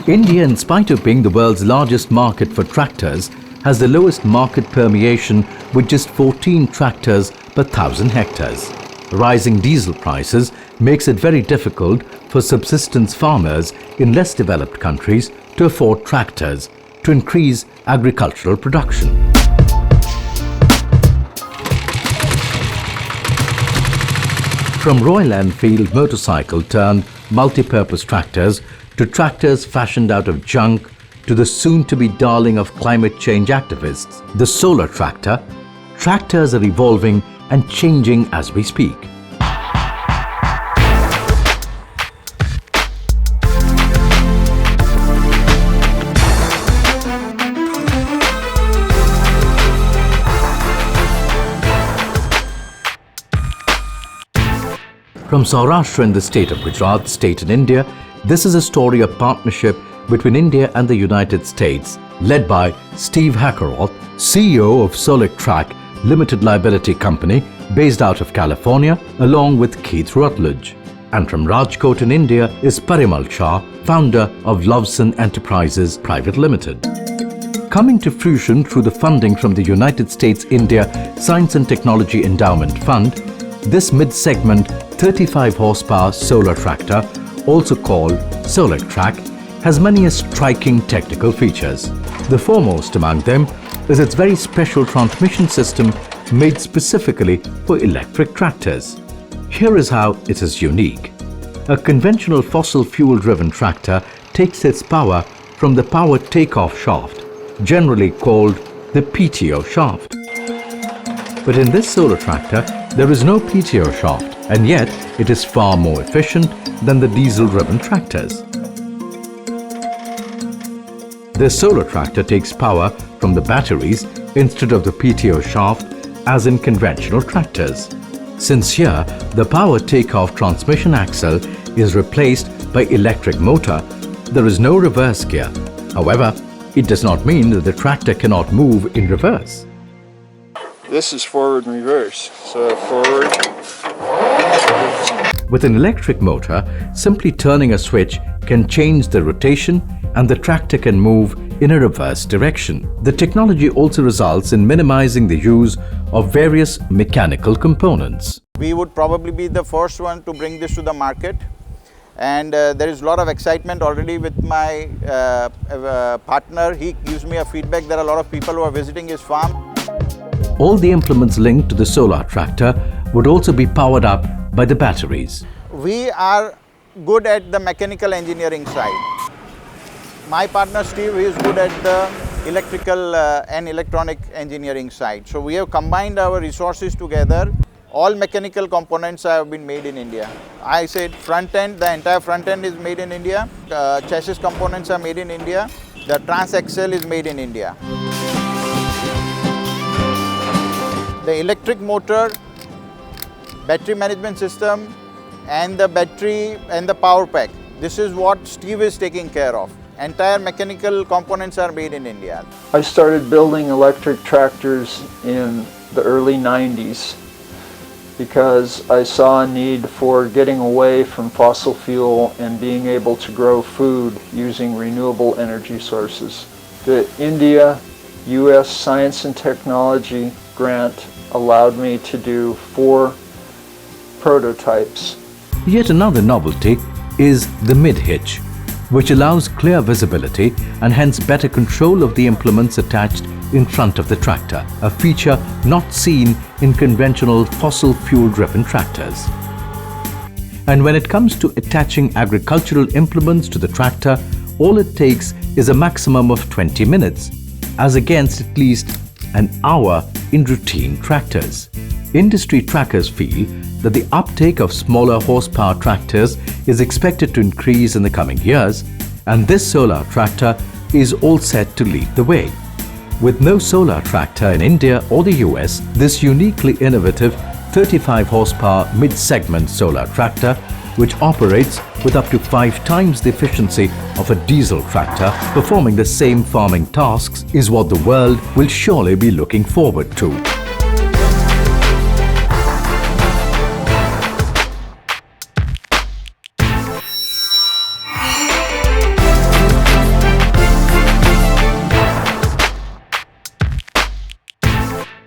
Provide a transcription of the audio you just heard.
India, in spite of being the world's largest market for tractors, has the lowest market permeation with just 14 tractors per 1,000 hectares. Rising diesel prices makes it very difficult for subsistence farmers in less developed countries to afford tractors to increase agricultural production. From Royal Enfield motorcycle turned multi-purpose tractors to tractors fashioned out of junk to the soon-to-be darling of climate change activists, the Solectrac, tractors are evolving and changing as we speak. From Saurashtra in the state of Gujarat, state in India, this is a story of partnership between India and the United States, led by Steve Hackeroth, CEO of Solectrac Limited Liability Company, based out of California, along with Keith Rutledge. And from Rajkot in India is Parimal Shah, founder of Lovson Enterprises Private Limited. Coming to fruition through the funding from the United States India Science and Technology Endowment Fund, this mid-segment 35 horsepower solar tractor, also called Solectrac, has many striking technical features. The foremost among them is its very special transmission system made specifically for electric tractors. Here is how it is unique. A conventional fossil fuel driven tractor takes its power from the power takeoff shaft, generally called the PTO shaft. But in this solar tractor, there is no PTO shaft, and yet it is far more efficient than the diesel-driven tractors. This solar tractor takes power from the batteries instead of the PTO shaft as in conventional tractors. Since here, the power takeoff transmission axle is replaced by electric motor, there is no reverse gear. However, it does not mean that the tractor cannot move in reverse. This is forward and reverse. So forward. With an electric motor, simply turning a switch can change the rotation and the tractor can move in a reverse direction. The technology also results in minimizing the use of various mechanical components. We would probably be the first one to bring this to the market, and there is a lot of excitement already with my partner. He gives me a feedback. There are a lot of people who are visiting his farm. All the implements linked to the solar tractor would also be powered up by the batteries. We are good at the mechanical engineering side. My partner Steve is good at the electrical and electronic engineering side. So we have combined our resources together. All mechanical components have been made in India. I said front end, the entire front end is made in India. Chassis components are made in India. The transaxle is made in India. The electric motor, battery management system, and the battery and the power pack. This is what Steve is taking care of. Entire mechanical components are made in India. I started building electric tractors in the early 90s because I saw a need for getting away from fossil fuel and being able to grow food using renewable energy sources. The India-US Science and Technology grant allowed me to do 4 prototypes. Yet another novelty is the mid-hitch, which allows clear visibility and hence better control of the implements attached in front of the tractor, a feature not seen in conventional fossil fuel-driven tractors. And when it comes to attaching agricultural implements to the tractor, all it takes is a maximum of 20 minutes, as against at least an hour in routine tractors. Industry trackers feel that the uptake of smaller horsepower tractors is expected to increase in the coming years, and this solar tractor is all set to lead the way. With no solar tractor in India or the US, this uniquely innovative 35 horsepower mid-segment solar tractor, which operates with up to 5 times the efficiency of a diesel tractor performing the same farming tasks, is what the world will surely be looking forward to.